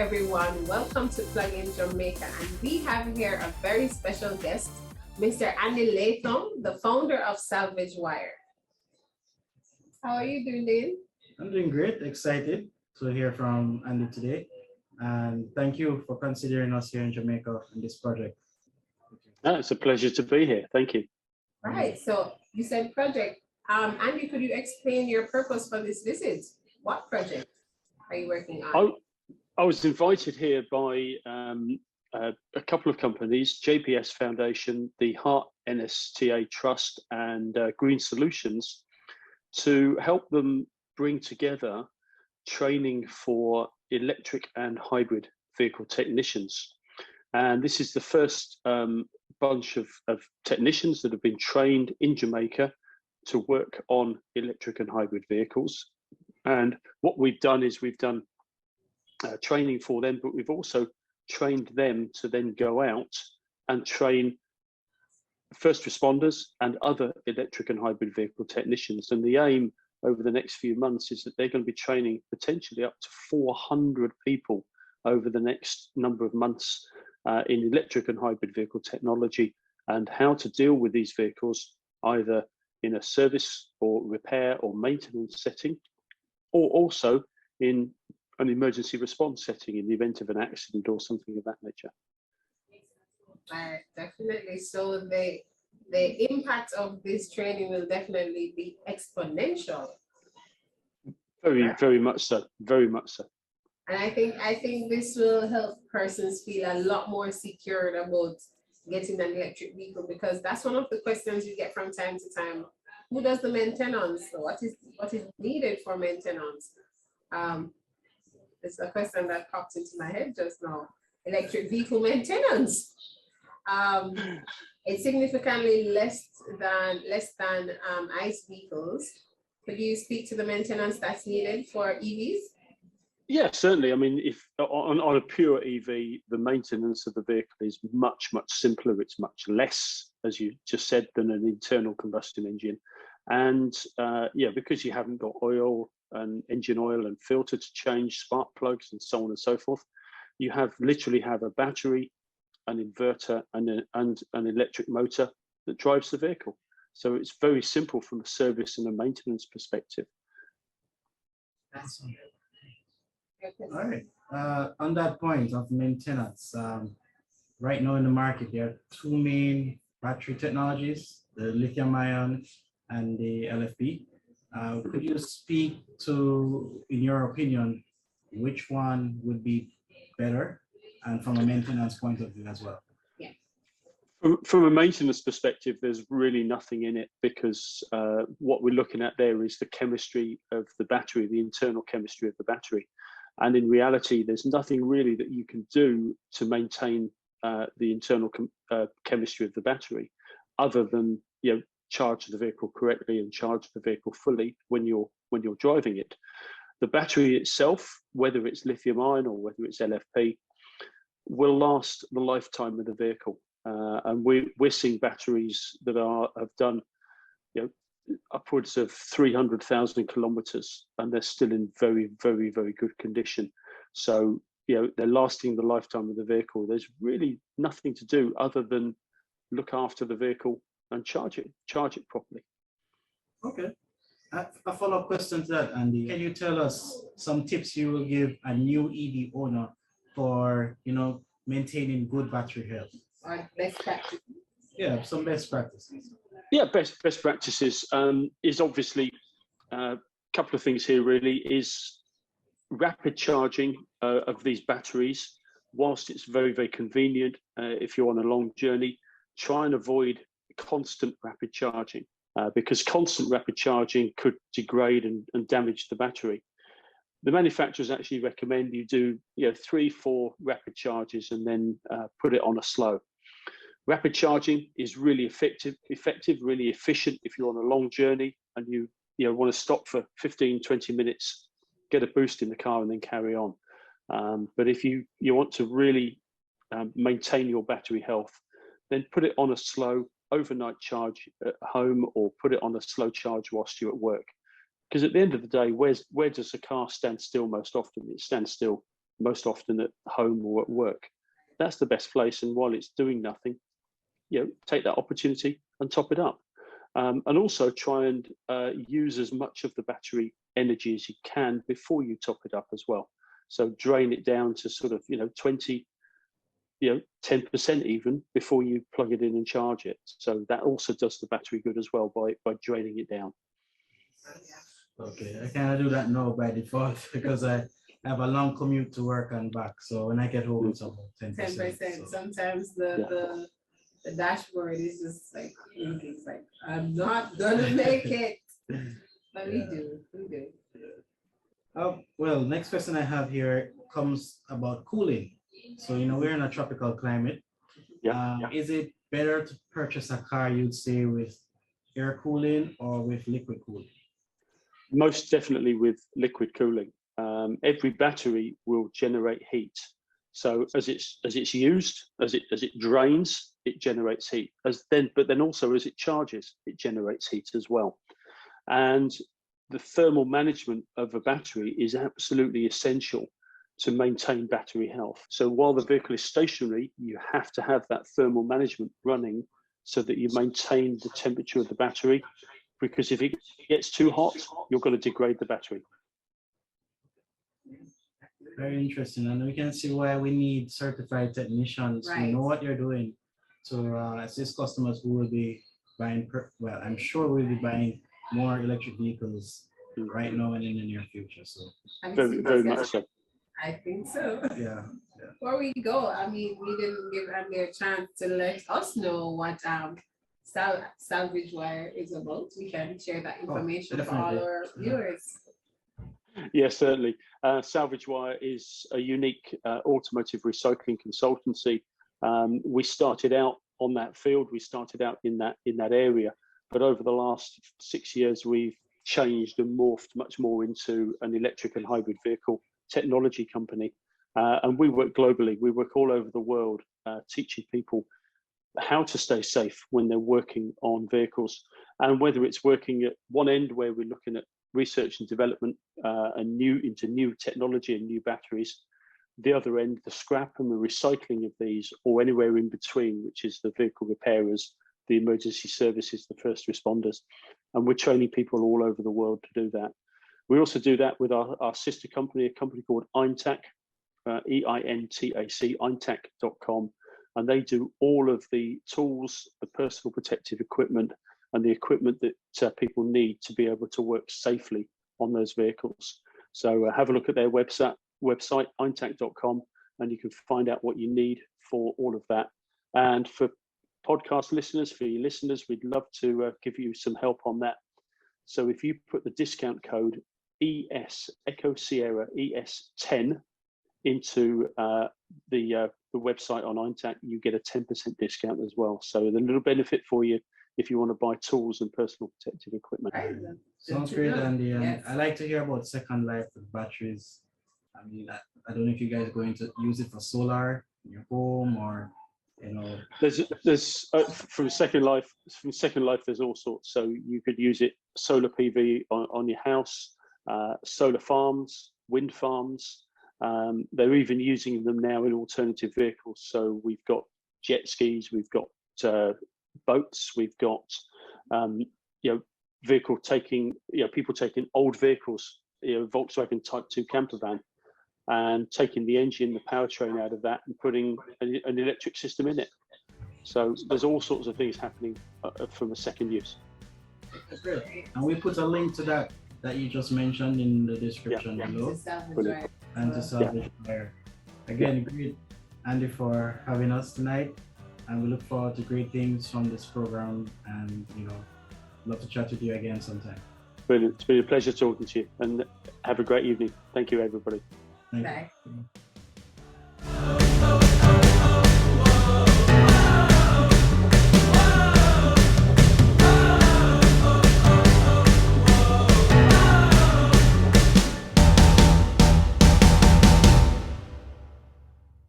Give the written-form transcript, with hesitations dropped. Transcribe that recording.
everyone. Welcome to Plug in Jamaica. And we have here a very special guest, Mr. Andy Latham, the founder of Salvage Wire. How are you doing, Dean? I'm doing great, excited to hear from Andy today. And thank you for considering us here in Jamaica in this project. It's a pleasure to be here. Thank you. Right. So you said project. Andy, could you explain your purpose for this visit? What project are you working on? I was invited here by a couple of companies, JPS Foundation, the Heart NSTA Trust, and Green Solutions, to help them bring together training for electric and hybrid vehicle technicians. And this is the first bunch of technicians that have been trained in Jamaica to work on electric and hybrid vehicles. And what we've done is we've done training for them, but we've also trained them to then go out and train first responders and other electric and hybrid vehicle technicians. And the aim over the next few months is that they're going to be training potentially up to 400 people over the next number of months in electric and hybrid vehicle technology and how to deal with these vehicles either in a service or repair or maintenance setting, or also in an emergency response setting in the event of an accident or something of that nature. Definitely. So the impact of this training will definitely be exponential. Very much so. Very much so. And I think this will help persons feel a lot more secured about getting an electric vehicle, because that's one of the questions you get from time to time. Who does the maintenance? What is needed for maintenance? It's a question that popped into my head just now. Electric vehicle maintenance. It's significantly less than ICE vehicles. Could you speak to the maintenance that's needed for EVs? Yeah, certainly. I mean, if on a pure EV, the maintenance of the vehicle is much simpler. It's much less, as you just said, than an internal combustion engine. And because you haven't got oil and engine oil and filter to change, spark plugs and so on and so forth, you literally have a battery, an inverter and an electric motor that drives the vehicle. So it's very simple from a service and a maintenance perspective. All right. On that point of maintenance, right now in the market, there are two main battery technologies, the lithium ion and the LFP. Could you speak to, in your opinion, which one would be better, and from a maintenance point of view as well? Yeah. From a maintenance perspective, there's really nothing in it, because what we're looking at there is the chemistry of the battery, the internal chemistry of the battery. And in reality, there's nothing really that you can do to maintain the internal chemistry of the battery, other than charge the vehicle correctly and charge the vehicle fully when you're driving it. The battery itself, whether it's lithium ion or whether it's LFP, will last the lifetime of the vehicle. And we're seeing batteries that have done upwards of 300,000 kilometers, and they're still in very good condition. So they're lasting the lifetime of the vehicle. There's really nothing to do other than look after the vehicle and charge it properly. Okay. A follow-up question to that, Andy. Can you tell us some tips you will give a new EV owner for maintaining good battery health? Best practices. Yeah, some best practices. Yeah, best practices is obviously a couple of things here. Really, is rapid charging of these batteries. Whilst it's very convenient, if you're on a long journey, try and avoid constant rapid charging, because constant rapid charging could degrade and damage the battery. The manufacturers actually recommend you do 3-4 rapid charges and then put it on a slow. Rapid charging is really effective, really efficient if you're on a long journey and you want to stop for 15-20 minutes, get a boost in the car and then carry on. But if you want to really maintain your battery health, then put it on a slow overnight charge at home, or put it on a slow charge whilst you're at work. Because at the end of the day, where does a car stand still most often? It stands still most often at home or at work. That's the best place. And while it's doing nothing, take that opportunity and top it up. And also try and use as much of the battery energy as you can before you top it up as well. So drain it down to sort of 20, 10% even before you plug it in and charge it. So that also does the battery good as well by draining it down. Okay, I kind of do that now by default because I have a long commute to work and back. So when I get home, it's about 10%. 10%. So. Sometimes the dashboard is just like, it's like, I'm not gonna make it. But we do. Well, next question I have here comes about cooling. So, we're in a tropical climate. Is it better to purchase a car, you'd say, with air cooling or with liquid cooling? Most definitely with liquid cooling. Every battery will generate heat. So as it's used, as it drains, it generates heat. But then also as it charges, it generates heat as well. And the thermal management of a battery is absolutely essential to maintain battery health. So while the vehicle is stationary, you have to have that thermal management running so that you maintain the temperature of the battery, because if it gets too hot, you're going to degrade the battery. Very interesting. And we can see why we need certified technicians who know what they're doing to assist customers who will be buying, I'm sure we'll be buying more electric vehicles right now and in the near future. So very much so. I think so. Yeah. Before we go, I mean, we didn't give Andy a chance to let us know what Salvage Wire is about. We can share that information for all our viewers. Yes, certainly. Salvage Wire is a unique automotive recycling consultancy. We started out on that field. We started out in that area, but over the last 6 years, we've changed and morphed much more into an electric and hybrid vehicle technology company. And we work globally. We work all over the world, teaching people how to stay safe when they're working on vehicles. And whether it's working at one end where we're looking at research and development into new technology and new batteries, the other end, the scrap and the recycling of these, or anywhere in between, which is the vehicle repairers, the emergency services, the first responders. And we're training people all over the world to do that. We also do that with our sister company, a company called Eintac, EINTAC, eintac.com. And they do all of the tools, the personal protective equipment, and the equipment that people need to be able to work safely on those vehicles. So have a look at their website, eintac.com, and you can find out what you need for all of that. And for podcast listeners, for your listeners, we'd love to give you some help on that. So if you put the discount code ES, Echo Sierra ES10 into the website on Eintac, you get a 10% discount as well. So a little benefit for you if you want to buy tools and personal protective equipment. Sounds great, Andy. And I like to hear about Second Life with batteries. I mean, I don't know if you guys are going to use it for solar in your home or, There's from Second Life, there's all sorts. So you could use it solar PV on your house, solar farms, wind farms. They're even using them now in alternative vehicles. So we've got jet skis, we've got boats, we've got people taking old vehicles, Volkswagen Type 2 camper van, and taking the engine, the powertrain out of that and putting an electric system in it. So there's all sorts of things happening from a second use. That's great. And we put a link to that you just mentioned in the description below. And to Salvage Wire. Again, great, Andy, for having us tonight. And we look forward to great things from this program, and love to chat with you again sometime. Brilliant. It's been a pleasure talking to you, and have a great evening. Thank you, everybody. Thank you.